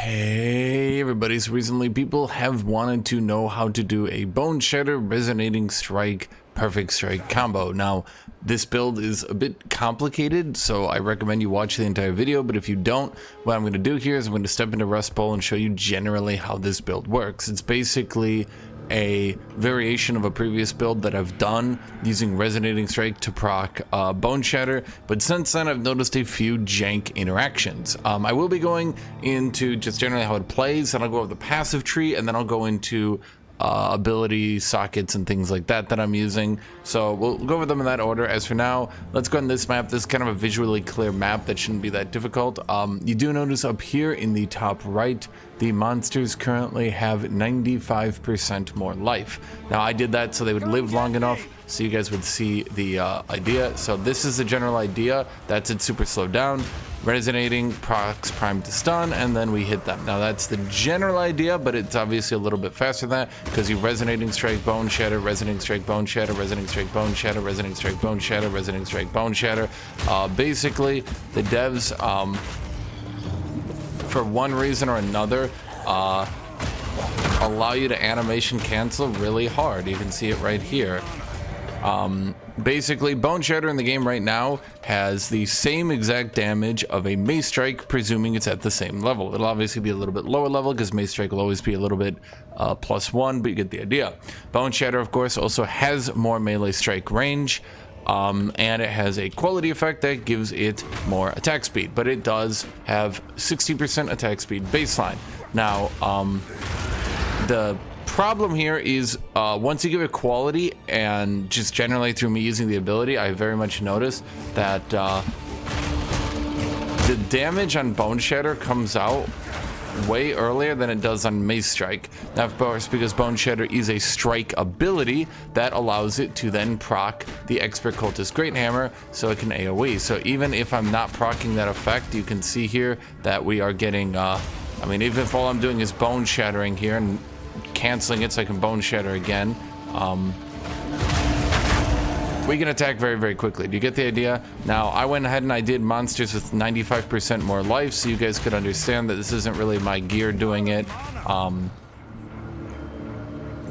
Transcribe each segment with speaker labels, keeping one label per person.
Speaker 1: Hey everybody, so recently people have wanted to know how to do a Boneshatter Resonating Strike Perfect Strike combo. Now, this build is a bit complicated, so I recommend you watch the entire video, but if you don't, what I'm going to do here is I'm going to step into Rust Bowl and show you generally how this build works. It's basically a variation of a previous build that I've done using Resonating Strike to proc Boneshatter, but since then I've noticed a few jank interactions. I will be going into just generally how it plays, and I'll go over the passive tree, and then I'll go into ability sockets and things like that I'm using. So we'll go over them in that order. As for now, let's go on this map. This is kind of a visually clear map that shouldn't be that difficult. You do notice up here in the top right, the monsters currently have 95% more life. Now I did that so they would live long enough so you guys would see the idea. So this is the general idea. That's it, super slowed down. Resonating, procs, prime to stun, and then we hit them. Now that's the general idea, but it's obviously a little bit faster than that because you Resonating Strike, Bone Shatter, Resonating Strike, Bone Shatter, Resonating Strike, Bone Shatter, Resonating Strike, Bone Shatter, Resonating Strike, Bone Shatter. Basically, the devs, for one reason or another, allow you to animation cancel really hard. You can see it right here. Basically, Boneshatter in the game right now has the same exact damage of a Mace Strike, presuming it's at the same level. It'll obviously be a little bit lower level because Mace Strike will always be a little bit +1, but you get the idea. Boneshatter, of course, also has more melee strike range, and it has a quality effect that gives it more attack speed, but it does have 60% attack speed baseline. Now, the problem here is once you give it quality, and just generally through me using the ability, I very much noticed that the damage on Boneshatter comes out way earlier than it does on Mace Strike. Now, of course, because Boneshatter is a strike ability, that allows it to then proc the Expert Cultist Great Hammer so it can AoE. So even if I'm not proccing that effect, you can see here that we are getting, I mean, even if all I'm doing is bone shattering here and canceling it so I can bone shatter again, we can attack very, very quickly. Do you get the idea? Now, I went ahead and I did monsters with 95% more life so you guys could understand that this isn't really my gear doing it.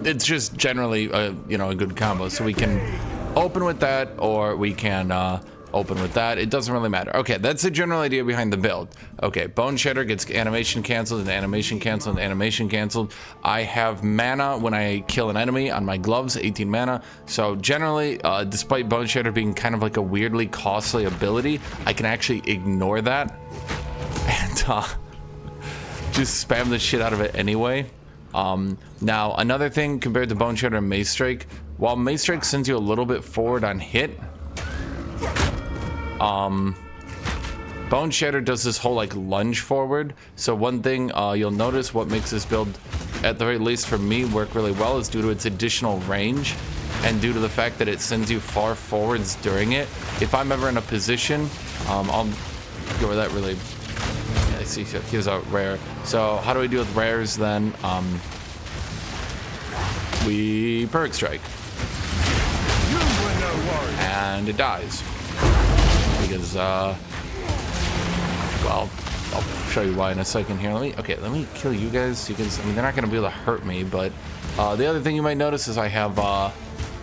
Speaker 1: It's just generally a good combo. So we can open with that, or we can open with that. It doesn't really matter. Okay, that's the general idea behind the build. Okay, Boneshatter gets animation canceled and animation canceled and animation canceled. I have mana when I kill an enemy on my gloves, 18 mana. So generally, despite Boneshatter being kind of like a weirdly costly ability, I can actually ignore that and just spam the shit out of it anyway. Now, another thing compared to Boneshatter and Mace Strike, while Mace Strike sends you a little bit forward on hit, Boneshatter does this whole like lunge forward. So one thing you'll notice what makes this build, at the very least for me, work really well is due to its additional range and due to the fact that it sends you far forwards during it. If I'm ever in a position, I'll go over that really. Yeah, I see here's a rare. So how do we deal with rares then? We Perfect Strike. And it dies. Because, well, I'll show you why in a second here. Let me kill you guys. I mean, they're not going to be able to hurt me, but the other thing you might notice is I have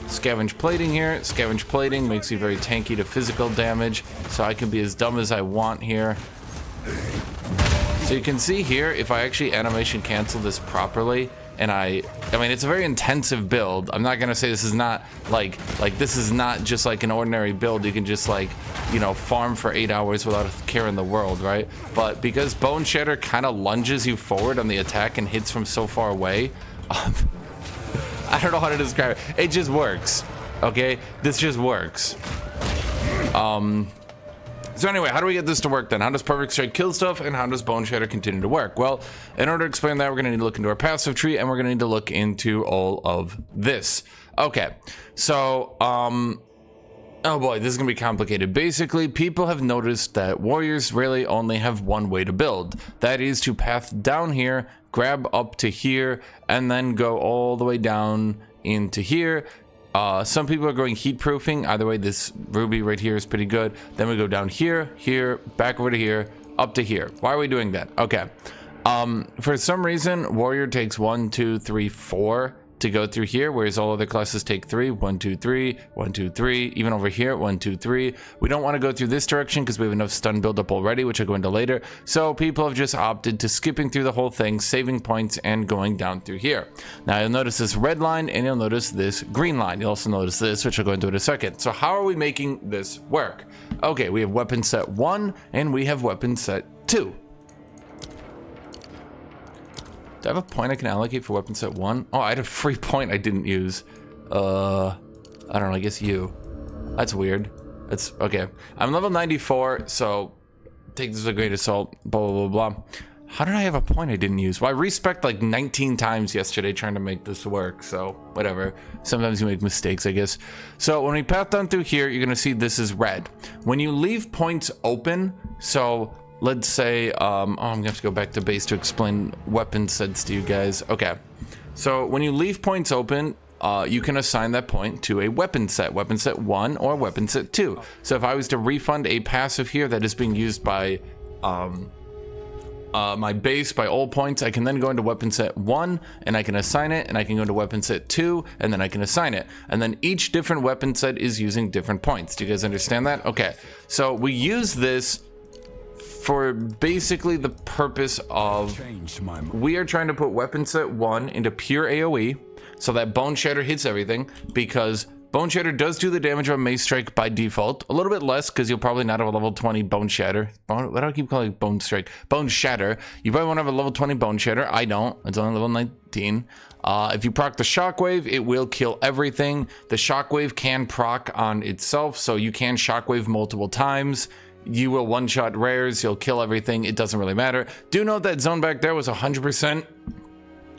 Speaker 1: Scavenged Plating here. Scavenged Plating makes you very tanky to physical damage, so I can be as dumb as I want here. So you can see here, if I actually animation cancel this properly, and I mean, it's a very intensive build. I'm not gonna say this is not like this is not just like an ordinary build. You can just like, farm for 8 hours without a care in the world, right? But because Boneshatter kind of lunges you forward on the attack and hits from so far away, I don't know how to describe it. It just works, okay? This just works. So anyway, how do we get this to work then? How does Perfect Strike kill stuff, and how does Boneshatter continue to work? Well, in order to explain that, we're going to need to look into our passive tree, and we're going to need to look into all of this. Okay, so, oh boy, this is going to be complicated. Basically, people have noticed that warriors really only have one way to build. That is to path down here, grab up to here, and then go all the way down into here. Some people are going heat proofing. Either way, this ruby right here is pretty good. Then we go down here, here, back over to here, up to here. Why are we doing that? Okay. For some reason, warrior takes 1, 2, 3, 4 to go through here, whereas all other classes take 3. 1, 2, 3, 1, 2, 3. Even over here, 1, 2, 3. We don't want to go through this direction because we have enough stun buildup already, which I'll go into later. So people have just opted to skipping through the whole thing, saving points, and going down through here. Now you'll notice this red line, and you'll notice this green line. You'll also notice this, which I'll go into in a second. So how are we making this work? Okay, we have weapon set 1, and we have weapon set 2. Do I have a point I can allocate for weapon set 1? Oh, I had a free point I didn't use. I don't know, I guess you. That's weird. That's okay. I'm level 94, so take this with a grain of salt. Blah, blah, blah, blah. How did I have a point I didn't use? Well, I respect like 19 times yesterday trying to make this work, so whatever. Sometimes you make mistakes, I guess. So when we path down through here, you're gonna see this is red. When you leave points open, so let's say, I'm gonna have to go back to base to explain weapon sets to you guys. Okay, so when you leave points open, you can assign that point to a weapon set 1 or weapon set 2. So if I was to refund a passive here that is being used by my base by all points, I can then go into weapon set 1 and I can assign it, and I can go into weapon set 2 and then I can assign it, and then each different weapon set is using different points. Do you guys understand that? Okay, so we use this for basically the purpose of, we are trying to put weapon set 1 into pure AoE so that Boneshatter hits everything, because Boneshatter does do the damage of a Mace Strike by default. A little bit less because you'll probably not have a level 20 Boneshatter. Why do I keep calling it Bone Strike? Boneshatter. You probably won't have a level 20 Boneshatter. I don't. It's only level 19. If you proc the Shockwave, it will kill everything. The Shockwave can proc on itself, so you can Shockwave multiple times. You will one-shot rares, you'll kill everything, it doesn't really matter. Do note that zone back there was 100%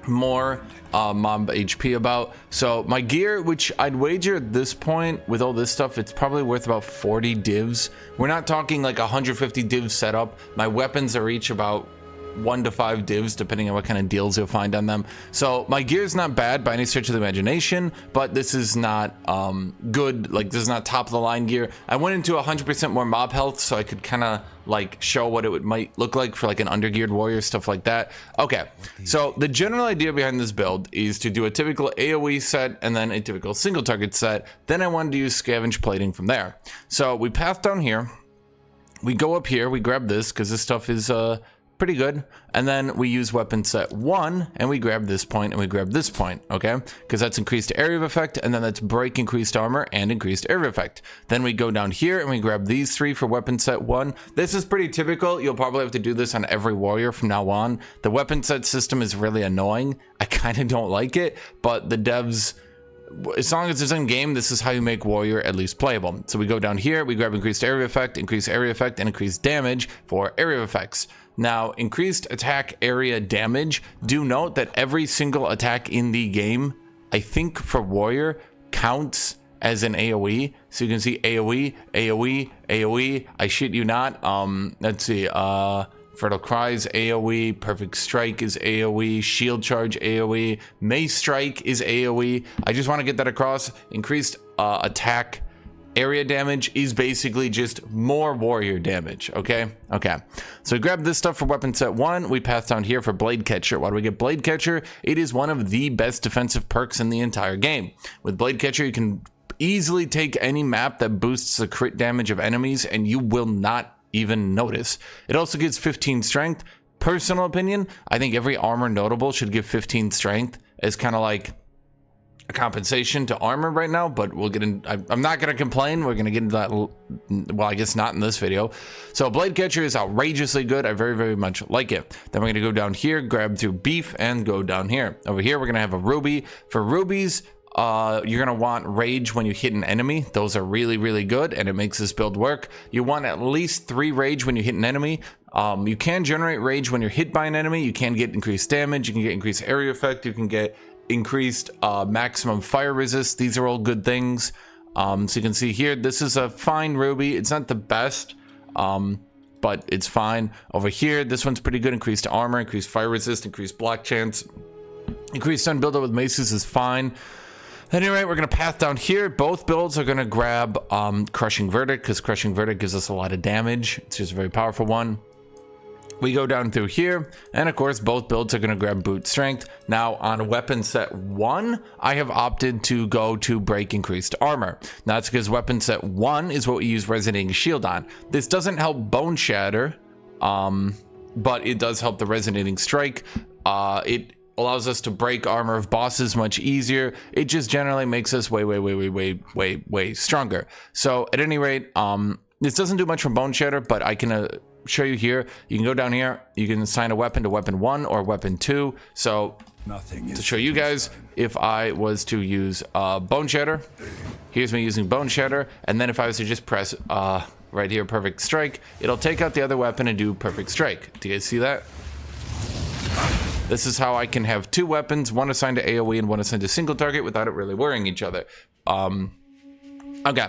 Speaker 1: more mob HP about. So my gear, which I'd wager at this point with all this stuff, it's probably worth about 40 divs. We're not talking like 150 divs setup. My weapons are each about 1 to 5 divs depending on what kind of deals you'll find on them. So my gear is not bad by any stretch of the imagination, but this is not good. Like, this is not top of the line gear. I went into 100% more mob health so I could kind of like show what it might look like for like an undergeared warrior, stuff like that. Okay, so the general idea behind this build is to do a typical AoE set and then a typical single target set. Then I wanted to use scavenged plating from there. So we path down here, we go up here, we grab this because this stuff is pretty good, and then we use weapon set 1 and we grab this point and we grab this point, okay, because that's increased area of effect, and then that's break, increased armor, and increased area of effect. Then we go down here and we grab these 3 for weapon set 1. This is pretty typical. You'll probably have to do this on every warrior from now on. The weapon set system is really annoying. I kind of don't like it, but the devs, as long as it's in game, this is how you make warrior at least playable. So we go down here, we grab increased area effect, and increased damage for area effects. Now, increased attack area damage, do note that every single attack in the game, I think for warrior, counts as an AoE. So you can see AoE, AoE, AoE, I shit you not. Let's see, Fertile Cries AoE, Perfect Strike is AoE, Shield Charge AoE, Mace Strike is AoE. I just want to get that across. Increased attack area damage is basically just more warrior damage, okay? Okay, so we grab this stuff for weapon set 1. We pass down here for Blade Catcher. Why do we get Blade Catcher? It is one of the best defensive perks in the entire game. With Blade Catcher, you can easily take any map that boosts the crit damage of enemies and you will not even notice. It also gives 15 strength. Personal opinion, I think every armor notable should give 15 strength as kind of like a compensation to armor right now, but we'll get in. I'm not going to complain. We're going to get into that. Well, I guess not in this video. So Blade Catcher is outrageously good. I very, very much like it. Then we're going to go down here, grab through beef, and go down here. Over here, we're going to have a ruby. For rubies, you're going to want rage when you hit an enemy. Those are really, really good, and it makes this build work. You want at least 3 rage when you hit an enemy. You can generate rage when you're hit by an enemy. You can get increased damage. You can get increased area effect. You can get increased maximum fire resist. These are all good things. So you can see here, this is a fine ruby. It's not the best, but it's fine. Over here, this one's pretty good. Increased armor, increased fire resist, increased block chance, increased stun buildup with maces is fine. Anyway, we're gonna path down here. Both builds are gonna grab Crushing Verdict, because Crushing Verdict gives us a lot of damage. It's just a very powerful one. We go down through here, and of course both builds are going to grab boot strength. Now on weapon set 1, I have opted to go to break increased armor. Now that's because weapon set 1 is what we use resonating shield on. This doesn't help Boneshatter, but it does help the resonating strike. It allows us to break armor of bosses much easier. It just generally makes us way stronger. So at any rate, this doesn't do much from Boneshatter, but I can show you here. You can go down here, you can assign a weapon to weapon 1 or weapon 2. So to show you guys, if I was to use Boneshatter, here's me using Boneshatter, and then if I was to just press right here, perfect strike, it'll take out the other weapon and do perfect strike. Do you guys see that? This is how I can have 2 weapons, one assigned to AoE and one assigned to single target without it really worrying each other. Okay.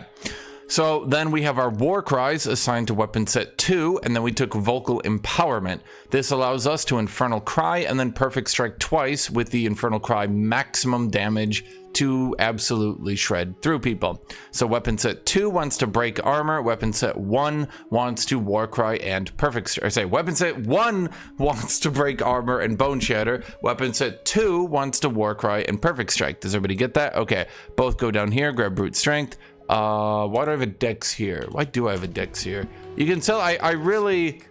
Speaker 1: So then we have our war cries assigned to weapon set 2, and then we took vocal empowerment. This allows us to infernal cry and then perfect strike twice with the infernal cry maximum damage to absolutely shred through people. So weapon set 2 wants to break armor, weapon set 1 wants to war cry and perfect strike. Or say weapon set 1 wants to break armor and bone shatter, weapon set 2 wants to war cry and perfect strike. Does everybody get that? Okay, both go down here, grab brute strength. Why do I have a dex here? Why do I have a dex here? You can tell I really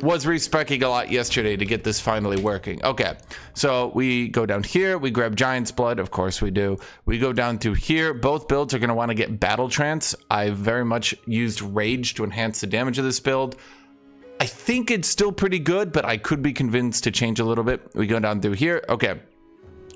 Speaker 1: was respecing a lot yesterday to get this finally working. Okay, so we go down here, we grab Giant's Blood, of course we do. We go down through here. Both builds are going to want to get Battle Trance. I very much used Rage to enhance the damage of this build. I think it's still pretty good, but I could be convinced to change a little bit. We go down through here. Okay.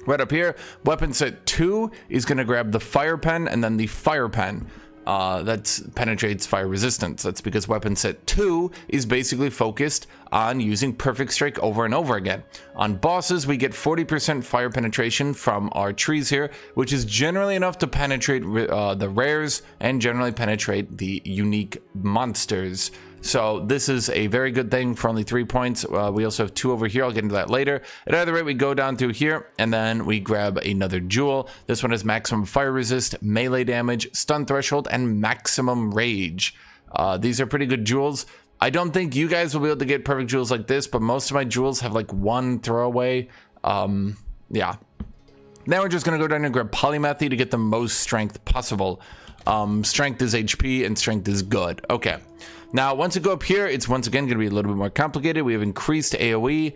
Speaker 1: Right up here, weapon set 2 is going to grab the fire pen and then the fire pen. That penetrates fire resistance. That's because weapon set 2 is basically focused on using perfect strike over and over again. On bosses, we get 40% fire penetration from our trees here, which is generally enough to penetrate the rares and generally penetrate the unique monsters. So this is a very good thing for only 3 points. We also have 2 over here. I'll get into that later. At either rate, we go down through here and then we grab another jewel. This one has maximum fire resist, melee damage, stun threshold, and maximum rage. These are pretty good jewels. I don't think you guys will be able to get perfect jewels like this, but most of my jewels have like 1 throwaway. Yeah. Now we're just going to go down and grab polymathy to get the most strength possible. Strength is HP and strength is good. Okay. Now, once we go up here, it's once again going to be a little bit more complicated. We have increased AoE,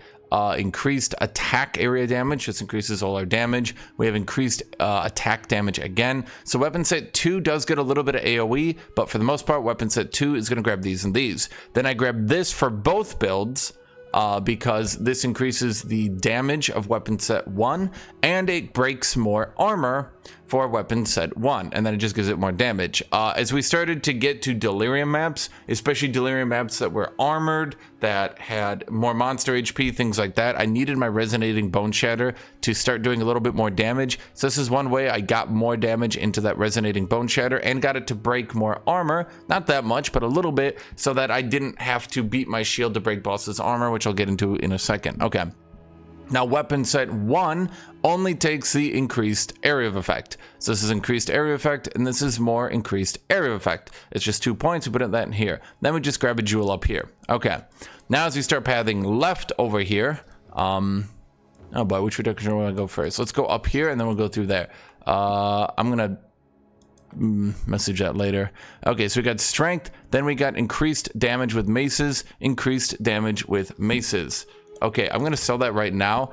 Speaker 1: increased attack area damage. This increases all our damage. We have increased attack damage again. So weapon set 2 does get a little bit of AoE, but for the most part, weapon set 2 is going to grab these and these. Then I grab this for both builds. Because this increases the damage of weapon set 1 and it breaks more armor for weapon set 1, and then it just gives it more damage. As we started to get to delirium maps, especially delirium maps that were armored, that had more monster HP, things like that, I needed my resonating Boneshatter to start doing a little bit more damage. So this is one way I got more damage into that resonating Boneshatter and got it to break more armor, not that much, but a little bit, so that I didn't have to beat my shield to break boss's armor, which I'll get into in a second. Okay. Now weapon set 1 only takes the increased area of effect. So this is increased area effect, and this is more increased area effect. It's just 2 points, we put that in here. Then we just grab a jewel up here. Okay, now as we start pathing left over here, oh boy, which direction do we want to go first? Let's go up here, and then we'll go through there. I'm gonna message that later. Okay, so we got strength, then we got increased damage with maces, increased damage with maces. Okay, I'm gonna sell that right now.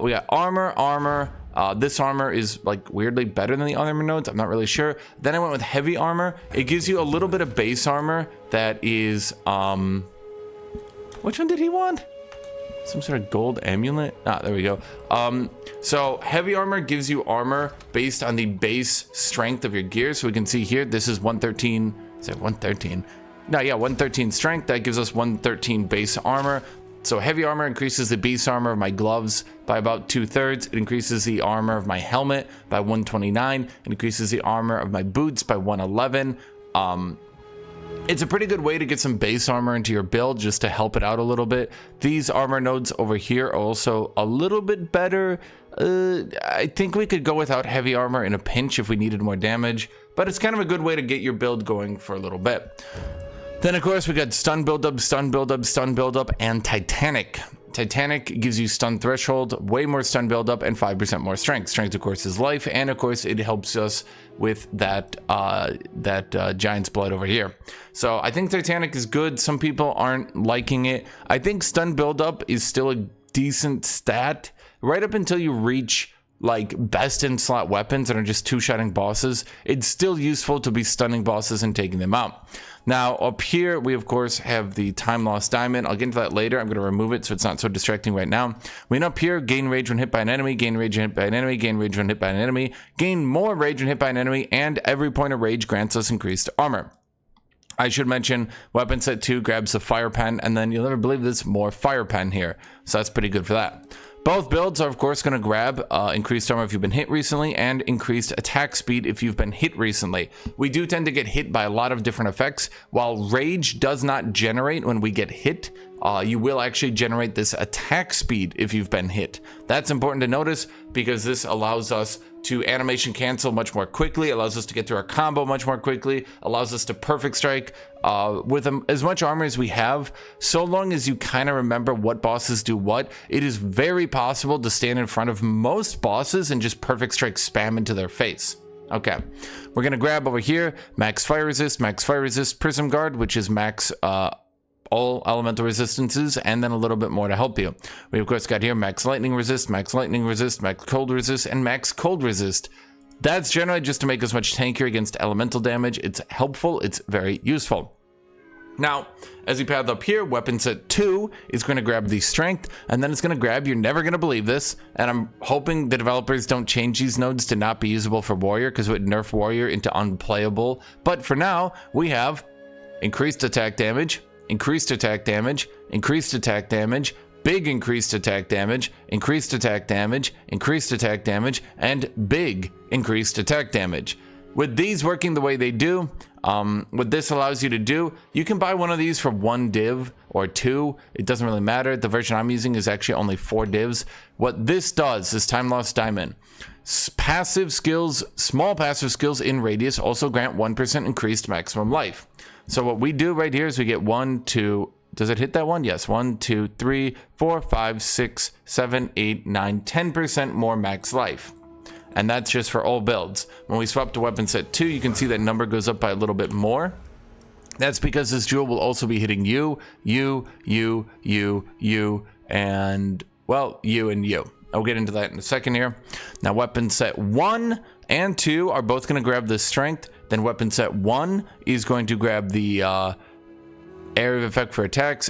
Speaker 1: We got armor. This armor is like weirdly better than the armor nodes. I'm not really sure. Then I went with heavy armor. It gives you a little bit of base armor that is, which one did he want? Some sort of gold amulet? There we go. So heavy armor gives you armor based on the base strength of your gear. So we can see here, this is 113. Is it 113? No, yeah, 113 strength. That gives us 113 base armor. So heavy armor increases the base armor of my gloves by about 2/3. It increases the armor of my helmet by 129. It increases the armor of my boots by 111. It's a pretty good way to get some base armor into your build just to help it out a little bit. These armor nodes over here are also a little bit better. I think we could go without heavy armor in a pinch if we needed more damage, but it's kind of a good way to get your build going for a little bit. Then of course we got stun buildup, stun buildup, stun buildup, and Titanic. Titanic gives you stun threshold, way more stun buildup, and 5% more strength. Strength, of course, is life, and of course it helps us with that giant's blood over here. So I think Titanic is good. Some people aren't liking it. I think stun buildup is still a decent stat right up until you reach like best in slot weapons that are just two-shotting bosses. It's still useful to be stunning bosses and taking them out. Now up here we of course have the time lost diamond. I'll get into that later. I'm going to remove it so it's not so distracting right now. When up here, gain rage when hit by an enemy, gain rage when hit by an enemy, gain rage when hit by an enemy, gain more rage when hit by an enemy, and every point of rage grants us increased armor. I should mention weapon set 2 grabs the fire pen, and then you'll never believe there's more fire pen here, so that's pretty good for that. Both builds are of course going to grab increased armor if you've been hit recently, and increased attack speed if you've been hit recently. We do tend to get hit by a lot of different effects. While rage does not generate when we get hit, you will actually generate this attack speed if you've been hit. That's important to notice because this allows us to animation cancel much more quickly, allows us to get through our combo much more quickly, allows us to perfect strike with as much armor as we have. So long as you kind of remember what bosses do what, it is very possible to stand in front of most bosses and just perfect strike spam into their face. Okay, we're gonna grab over here max fire resist, prism guard, which is max all elemental resistances, and then a little bit more to help you. We of course got here max lightning resist, max cold resist, and max cold resist. That's generally just to make us much tankier against elemental damage. It's helpful, it's very useful. Now, as you path up here, weapon set 2 is going to grab the strength, and then it's going to grab, you're never going to believe this, and I'm hoping the developers don't change these nodes to not be usable for warrior, because it would nerf warrior into unplayable. But for now, we have increased attack damage, increased attack damage, increased attack damage, big increased attack damage, increased attack damage, increased attack damage, and big increased attack damage. With these working the way they do, what this allows you to do, you can buy one of these for 1 div or 2. It doesn't really matter. The version I'm using is actually only 4 divs. What this does is time lost diamond. Passive skills, small passive skills in radius also grant 1% increased maximum life. So what we do right here is we get 1, 2, does it hit that one? Yes, 1, 2, 3, 4, 5, 6, 7, 8, 9, 10% more max life. And that's just for all builds. When we swap to weapon set 2, you can see that number goes up by a little bit more. That's because this jewel will also be hitting you, and, well, you and you. I'll get into that in a second here. Now, weapon set 1 and 2 are both going to grab the strength. Then weapon set 1 is going to grab the area of effect for attacks,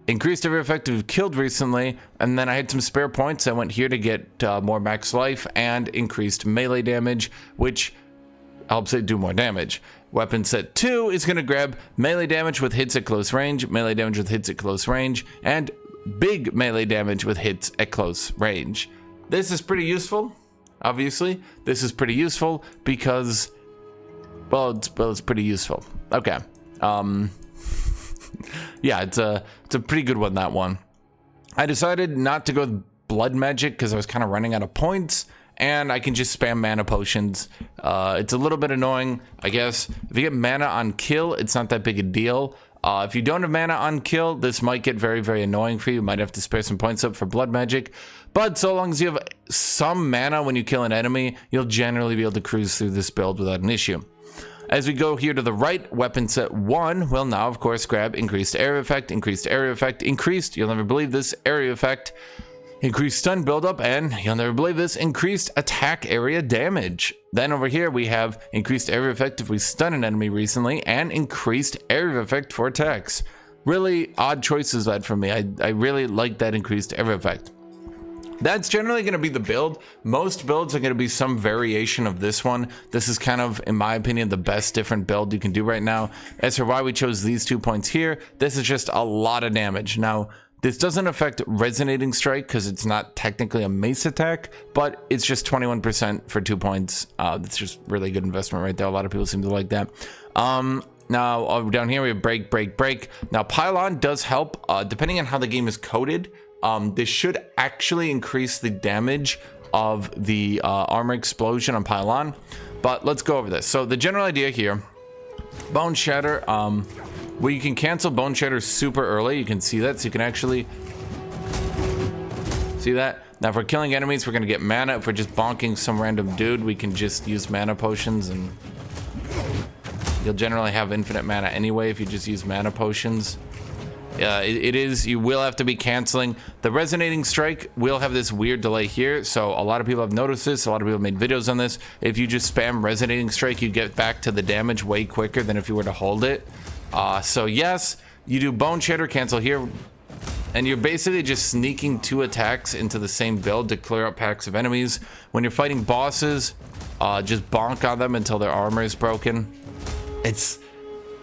Speaker 1: increased area of effect if you've killed recently, and then I had some spare points. I went here to get more max life and increased melee damage, which helps it do more damage. Weapon set 2 is going to grab melee damage with hits at close range, melee damage with hits at close range, and big melee damage with hits at close range. This is pretty useful. Obviously, this is pretty useful because, well, it's pretty useful. Okay. Yeah, it's a pretty good one, that one. I decided not to go with blood magic because I was kind of running out of points, and I can just spam mana potions. It's a little bit annoying, I guess. If you get mana on kill, it's not that big a deal. If you don't have mana on kill, this might get very, very annoying for you. You might have to spare some points up for blood magic. But so long as you have some mana when you kill an enemy, you'll generally be able to cruise through this build without an issue. As we go here to the right, weapon set 1 will now, of course, grab increased area effect, you'll never believe this, area effect, increased stun buildup, and you'll never believe this, increased attack area damage. Then over here we have increased area effect if we stun an enemy recently, and increased area effect for attacks. Really odd choices that for me. I really like that increased area effect. That's generally going to be the build. Most builds are going to be some variation of this one. This is kind of, in my opinion, the best different build you can do right now. As for why we chose these 2 points here, this is just a lot of damage. Now, this doesn't affect resonating strike because it's not technically a mace attack, but it's just 21% for 2 points. That's just really good investment right there. A lot of people seem to like that. Now, down here we have break. Now, pylon does help, depending on how the game is coded. This should actually increase the damage of the armor explosion on pylon, but let's go over this. So the general idea here Boneshatter, well, you can cancel Boneshatter super early. You can see that, so you can actually see that. Now, if we're killing enemies, we're gonna get mana. If we're just bonking some random dude, we can just use mana potions, and you'll generally have infinite mana anyway if you just use mana potions. It is, you will have to be canceling. The resonating strike will have this weird delay here, so a lot of people have noticed this. A lot of people have made videos on this. If you just spam resonating strike, you get back to the damage way quicker than if you were to hold it. So yes, you do Boneshatter, cancel here, and you're basically just sneaking 2 attacks into the same build to clear up packs of enemies. When you're fighting bosses, just bonk on them until their armor is broken. It's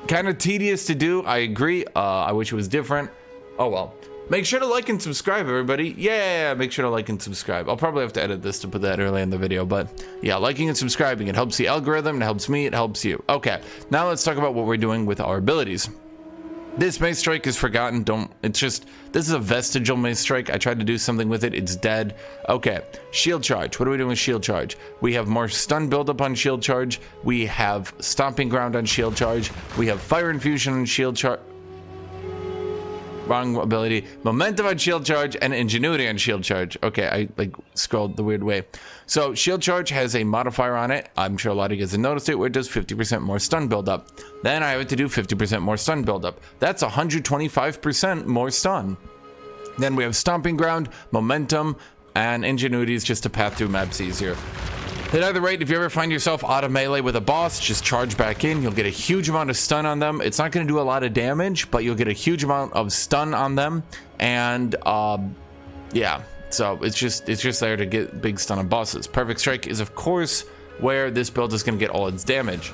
Speaker 1: kind of tedious to do, I agree. I wish it was different. Oh well. Make sure to like and subscribe, everybody. Yeah, make sure to like and subscribe. I'll probably have to edit this to put that early in the video, but yeah, liking and subscribing, it helps the algorithm, it helps me, it helps you. Okay, now let's talk about what we're doing with our abilities. This Mace Strike is forgotten. This is a vestigial Mace Strike. I tried to do something with it. It's dead. Okay, Shield Charge. What are we doing with Shield Charge? We have more stun buildup on Shield Charge. We have Stomping Ground on Shield Charge. We have Fire Infusion on Shield Charge. Wrong ability. Momentum on Shield Charge and Ingenuity on Shield Charge. Okay, I like scrolled the weird way. So Shield Charge has a modifier on it. I'm sure a lot of you guys have noticed it, where it does 50% more stun buildup. Then I have to do 50% more stun buildup. That's 125% more stun. Then we have Stomping Ground, Momentum, and Ingenuity is just to path through maps easier. At either rate, if you ever find yourself out of melee with a boss, just charge back in. You'll get a huge amount of stun on them. It's not going to do a lot of damage, but you'll get a huge amount of stun on them. And yeah, so it's just there to get big stun on bosses. Perfect Strike is, of course, where this build is going to get all its damage.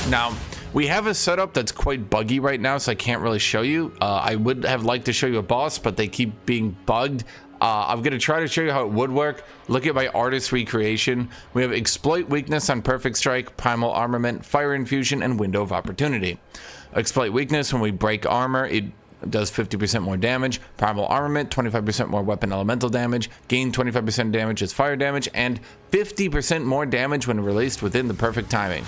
Speaker 1: Now, we have a setup that's quite buggy right now, so I can't really show you. I would have liked to show you a boss, but they keep being bugged. I'm going to try to show you how it would work. Look at my artist recreation. We have Exploit Weakness on Perfect Strike, Primal Armament, Fire Infusion, and Window of Opportunity. Exploit Weakness, when we break armor, it does 50% more damage. Primal Armament, 25% more weapon elemental damage. Gain 25% damage as fire damage, and 50% more damage when released within the perfect timing.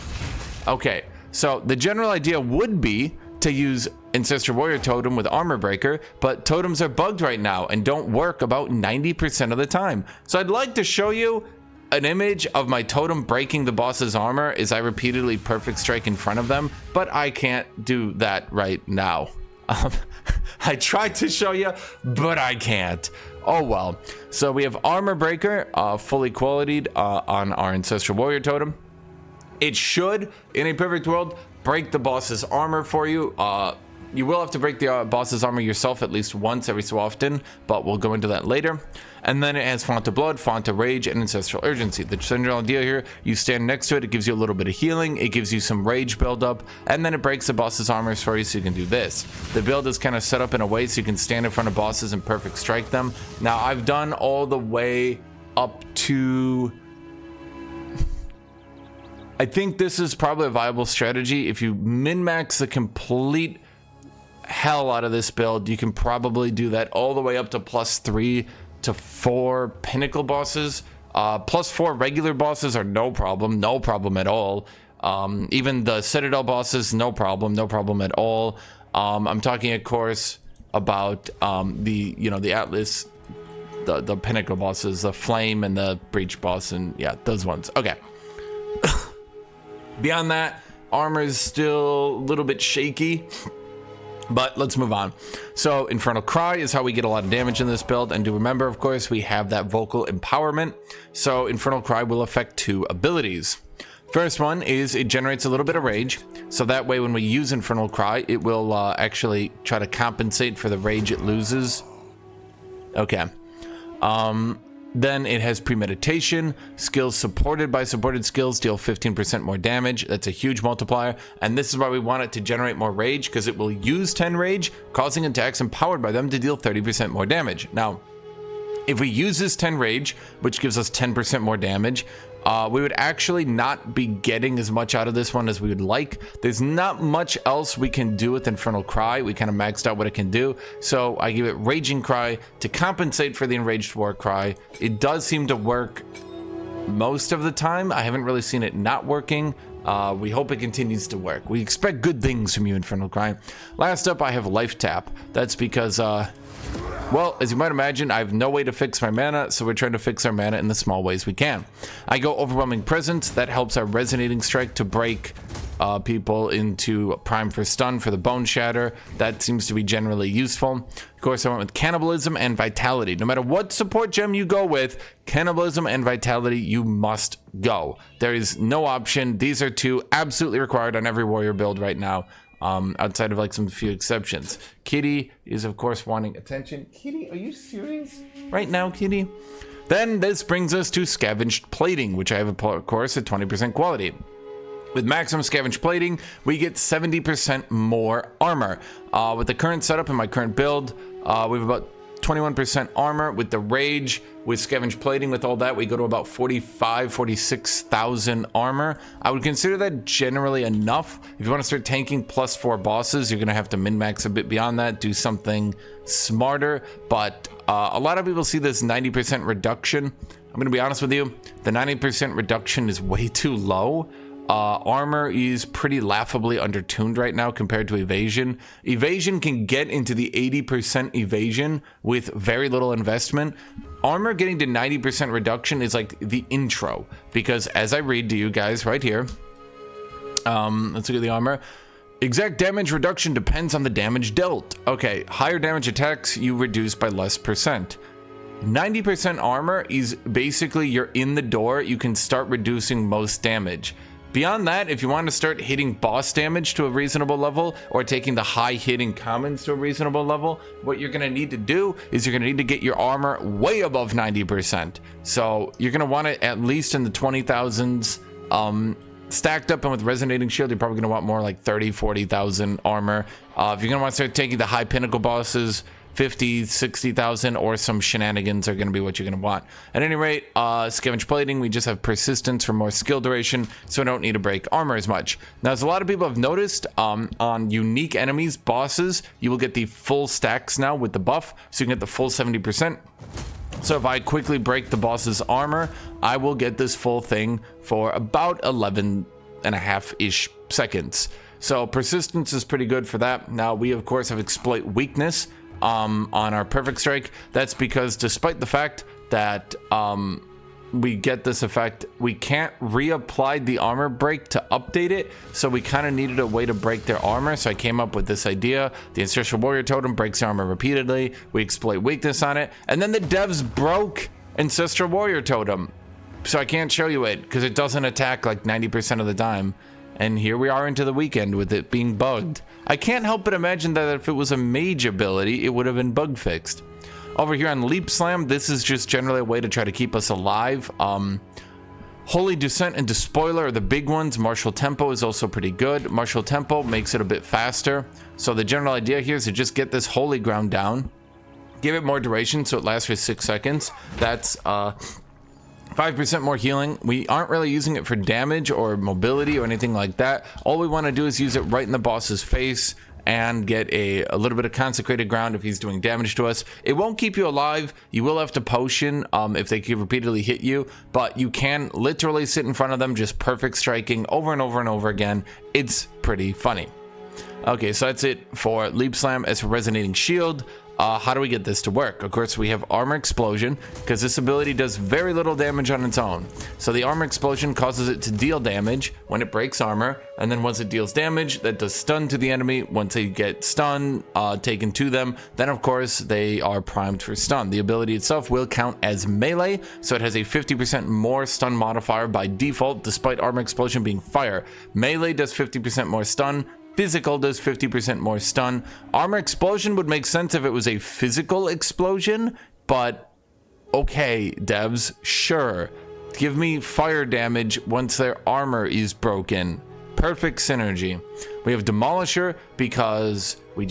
Speaker 1: Okay, so the general idea would be to use Ancestral Warrior Totem with Armor Breaker, but totems are bugged right now and don't work about 90% of the time. So I'd like to show you an image of my totem breaking the boss's armor as I repeatedly Perfect Strike in front of them, but I can't do that right now. I tried to show you, but I can't. Oh well. So we have Armor Breaker, fully qualityed on our Ancestral Warrior Totem. It should, in a perfect world, break the boss's armor for you. You will have to break the boss's armor yourself at least once every so often, but we'll go into that later. And then it has Font of Blood, Font of Rage, and Ancestral Urgency. The general idea here, you stand next to it, it gives you a little bit of healing, it gives you some rage buildup, and then it breaks the boss's armor for you so you can do this. The build is kind of set up in a way so you can stand in front of bosses and Perfect Strike them. Now, I've done all the way up to... I think this is probably a viable strategy. If you min-max the complete hell out of this build, you can probably do that all the way up to +3 to 4 pinnacle bosses. +4 regular bosses are no problem at all. Even the Citadel bosses, no problem at all. I'm talking, of course, about the Atlas, the pinnacle bosses, the Flame and the Breach boss, and yeah, those ones. Okay. Beyond that, armor is still a little bit shaky, but let's move on. So Infernal Cry is how we get a lot of damage in this build, and do remember, of course, we have that vocal empowerment. So Infernal Cry will affect 2 abilities. First one is it generates a little bit of rage, so that way when we use Infernal Cry, it will actually try to compensate for the rage it loses. Okay. Then it has Premeditation. Skills supported by supported skills deal 15% more damage. That's a huge multiplier. And this is why we want it to generate more rage, because it will use 10 rage, causing attacks empowered by them to deal 30% more damage. Now, if we use this 10 rage, which gives us 10% more damage, we would actually not be getting as much out of this one as we would like. There's not much else we can do with Infernal Cry. We kind of maxed out what it can do. So I give it Raging Cry to compensate for the Enraged War Cry. It does seem to work most of the time. I haven't really seen it not working, We hope it continues to work. We expect good things from you, Infernal Crime. Last up, I have Life Tap. That's because, well, as you might imagine, I have no way to fix my mana, so we're trying to fix our mana in the small ways we can. I go Overwhelming Presence. That helps our Resonating Strike to break people into Prime for Stun for the Boneshatter. That seems to be generally useful. Of course, I went with Cannibalism and Vitality. No matter what support gem you go with, Cannibalism and Vitality, you must go. There is no option. These are two absolutely required on every warrior build right now, outside of like some few exceptions. Kitty is, of course, wanting attention. Kitty, are you serious right now, Kitty? Then this brings us to Scavenged Plating, which I have, of course, at 20% quality. With maximum Scavenged Plating, we get 70% more armor. With the current setup in my current build, we have about 21% armor. With the Rage, with Scavenged Plating, with all that, we go to about 46,000 armor. I would consider that generally enough. If you want to start tanking +4 bosses, you're going to have to min-max a bit beyond that, do something smarter. But a lot of people see this 90% reduction. I'm going to be honest with you, the 90% reduction is way too low. Armor is pretty laughably undertuned right now compared to evasion. Evasion can get into the 80% evasion with very little investment. Armor getting to 90% reduction is like the intro, because as I read to you guys right here, let's look at the armor. Exact damage reduction depends on the damage dealt. Okay, higher damage attacks you reduce by less percent. 90% armor is basically you're in the door, you can start reducing most damage. Beyond that, if you want to start hitting boss damage to a reasonable level, or taking the high hitting commons to a reasonable level, what you're going to need to do is you're going to need to get your armor way above 90%. So you're going to want it at least in the 20,000s. Stacked up, and with Resonating Shield, you're probably going to want more like 30, 40,000 armor. If you're going to want to start taking the high pinnacle bosses, 50, 60,000, or some shenanigans are going to be what you're going to want. At any rate, Scavenged Plating, we just have Persistence for more skill duration, so we don't need to break armor as much. Now, as a lot of people have noticed, on unique enemies, bosses, you will get the full stacks now with the buff, so you can get the full 70%. So if I quickly break the boss's armor, I will get this full thing for about 11.5-ish seconds. So Persistence is pretty good for that. Now, we, of course, have Exploit Weakness on our Perfect Strike. That's because despite the fact that we get this effect, we can't reapply the armor break to update it, so we kind of needed a way to break their armor. So I came up with this idea. The Ancestral Warrior Totem breaks armor repeatedly, we exploit weakness on it, and then the devs broke Ancestral Warrior Totem, so I can't show you it because it doesn't attack like 90% of the time. And here we are into the weekend with it being bugged. I can't help but imagine that if it was a mage ability, it would have been bug fixed. Over here on Leap Slam, this is just generally a way to try to keep us alive. Holy Descent and Despoiler are the big ones. Martial Tempo is also pretty good. Martial Tempo makes it a bit faster. So the general idea here is to just get this Holy Ground down. Give it more duration so it lasts for 6 seconds. That's 5% more healing. We aren't really using it for damage or mobility or anything like that. All we want to do is use it right in the boss's face and get a little bit of Consecrated Ground if he's doing damage to us. It won't keep you alive. You will have to potion if they keep repeatedly hit you, but you can literally sit in front of them just perfect striking over and over and over again. It's pretty funny. Okay, so that's it for Leap Slam. As for Resonating Shield, how do we get this to work? Of course, we have Armor Explosion, because this ability does very little damage on its own. So the Armor Explosion causes it to deal damage when it breaks armor, and then once it deals damage, that does stun to the enemy. Once they get stun taken to them, then of course they are primed for stun. The ability itself will count as melee, so it has a 50% more stun modifier by default, despite Armor Explosion being fire. Melee does 50% more stun. Physical does 50% more stun. Armor Explosion would make sense if it was a physical explosion, but okay, devs, sure. Give me fire damage once their armor is broken. Perfect synergy. We have Demolisher because we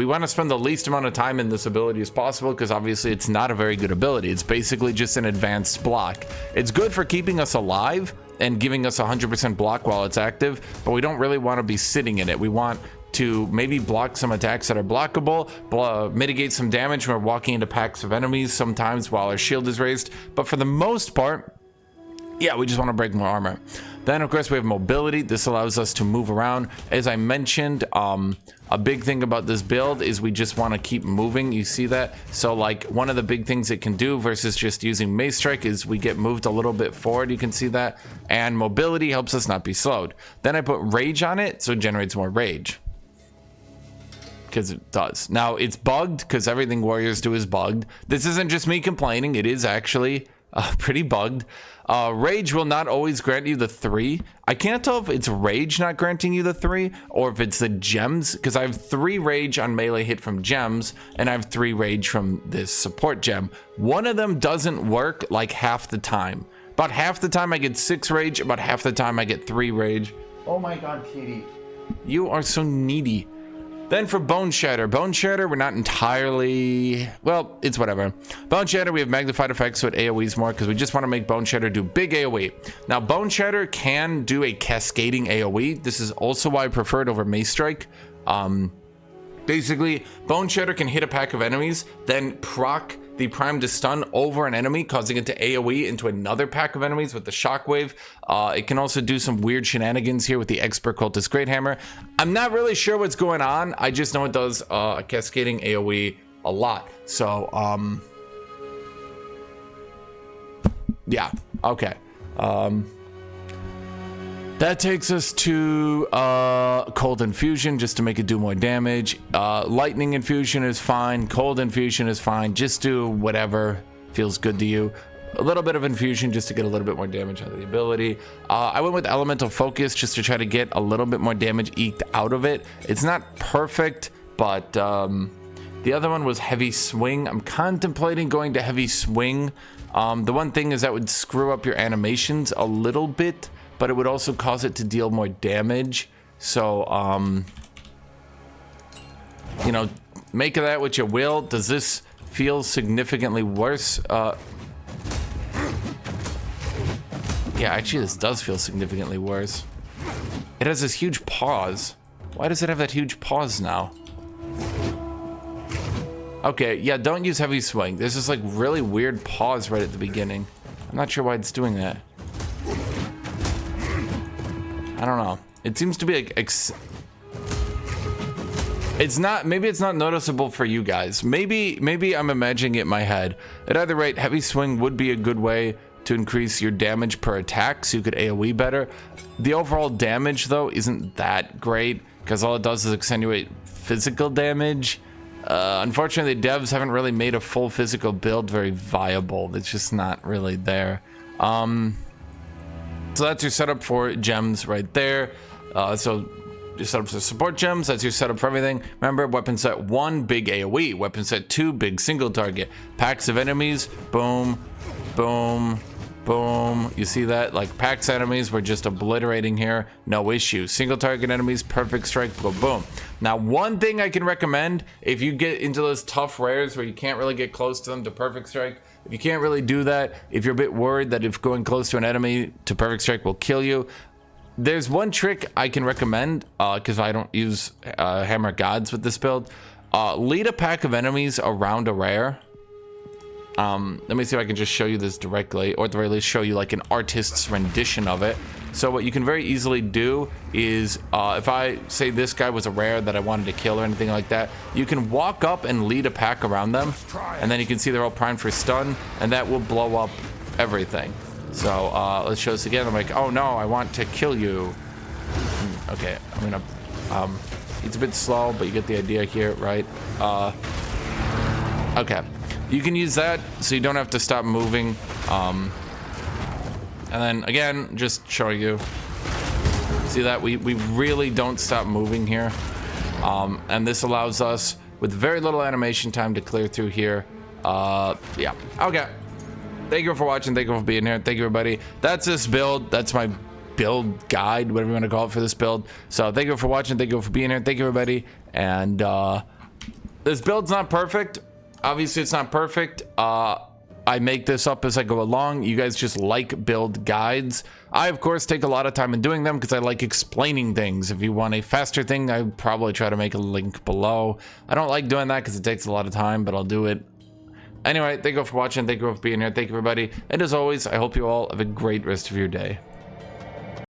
Speaker 1: want to spend the least amount of time in this ability as possible, because obviously it's not a very good ability. It's basically just an advanced block. It's good for keeping us alive and giving us 100% block while it's active, but we don't really want to be sitting in it. We want to maybe block some attacks that are blockable, mitigate some damage when we're walking into packs of enemies sometimes while our shield is raised, but for the most part, yeah, we just want to break more armor. Then of course we have mobility. This allows us to move around. As I mentioned, a big thing about this build is we just want to keep moving. You see that? So like one of the big things it can do versus just using Mace Strike is we get moved a little bit forward. You can see that. And mobility helps us not be slowed. Then I put rage on it, so it generates more rage. Because it does. Now it's bugged because everything warriors do is bugged. This isn't just me complaining. It is actually pretty bugged. Rage will not always grant you the 3. I can't tell if it's rage not granting you the 3 or if it's the gems, because I have 3 rage on melee hit from gems and I have 3 rage from this support gem. One of them doesn't work like half the time. About half the time I get 6 rage, about half the time I get 3 rage. Oh my god, Katie. You are so needy. Then for Boneshatter. Boneshatter, we're not entirely... Well, it's whatever. Boneshatter, we have magnified effects, so it AoEs more, because we just want to make Boneshatter do big AoE. Now, Boneshatter can do a cascading AoE. This is also why I prefer it over Mace Strike. Basically, Boneshatter can hit a pack of enemies, then proc the prime to stun over an enemy, causing it to AoE into another pack of enemies with the shockwave. It can also do some weird shenanigans here with the Expert Cultist Great Hammer. I'm not really sure what's going on. I just know it does a cascading AoE a lot. So, yeah, okay. That takes us to Cold Infusion, just to make it do more damage. Lightning Infusion is fine. Cold Infusion is fine. Just do whatever feels good to you. A little bit of Infusion just to get a little bit more damage out of the ability. I went with Elemental Focus just to try to get a little bit more damage eked out of it. It's not perfect, but the other one was Heavy Swing. I'm contemplating going to Heavy Swing. The one thing is that would screw up your animations a little bit, but it would also cause it to deal more damage. So, you know, make of that what you will. Does this feel significantly worse? Yeah, actually, this does feel significantly worse. It has this huge pause. Why does it have that huge pause now? Okay, yeah, don't use Heavy Swing. There's this, like, really weird pause right at the beginning. I'm not sure why it's doing that. I don't know. It seems to be like it's not, maybe it's not noticeable for you guys. Maybe I'm imagining it in my head. At either rate, Heavy Swing would be a good way to increase your damage per attack so you could AoE better. The overall damage though isn't that great because all it does is accentuate physical damage. Unfortunately, the devs haven't really made a full physical build very viable. It's just not really there. So that's your setup for gems right there. So your setup for support gems, that's your setup for everything. Remember, weapon set 1, big AoE. Weapon set 2, big single target. Packs of enemies, boom, boom, boom. You see that? Like packs enemies, we're just obliterating here. No issue. Single target enemies, perfect strike, boom, boom. Now, one thing I can recommend, if you get into those tough rares where you can't really get close to them to perfect strike, if you can't really do that, if you're a bit worried that if going close to an enemy to perfect strike will kill you, there's one trick I can recommend, because I don't use Hammer Gods with this build. Lead a pack of enemies around a rare. Let me see if I can just show you this directly, or at the very least show you like an artist's rendition of it. So what you can very easily do is, if I say this guy was a rare that I wanted to kill or anything like that, you can walk up and lead a pack around them, and then you can see they're all primed for stun, and that will blow up everything. So let's show this again. I'm like, oh no, I want to kill you. Okay, I'm gonna, it's a bit slow, but you get the idea here, right? Okay. You can use that so you don't have to stop moving. And then again, just showing you. See that? We really don't stop moving here. And this allows us, with very little animation time, to clear through here. Yeah, okay. Thank you for watching. Thank you for being here. Thank you, everybody. That's this build. That's my build guide, whatever you want to call it for this build. So thank you for watching. Thank you for being here. Thank you, everybody. And this build's not perfect. Obviously, it's not perfect. I make this up as I go along. You guys just like build guides. I, of course, take a lot of time in doing them because I like explaining things. If you want a faster thing, I probably try to make a link below. I don't like doing that because it takes a lot of time, but I'll do it. Anyway, thank you for watching. Thank you for being here. Thank you, everybody. And as always, I hope you all have a great rest of your day.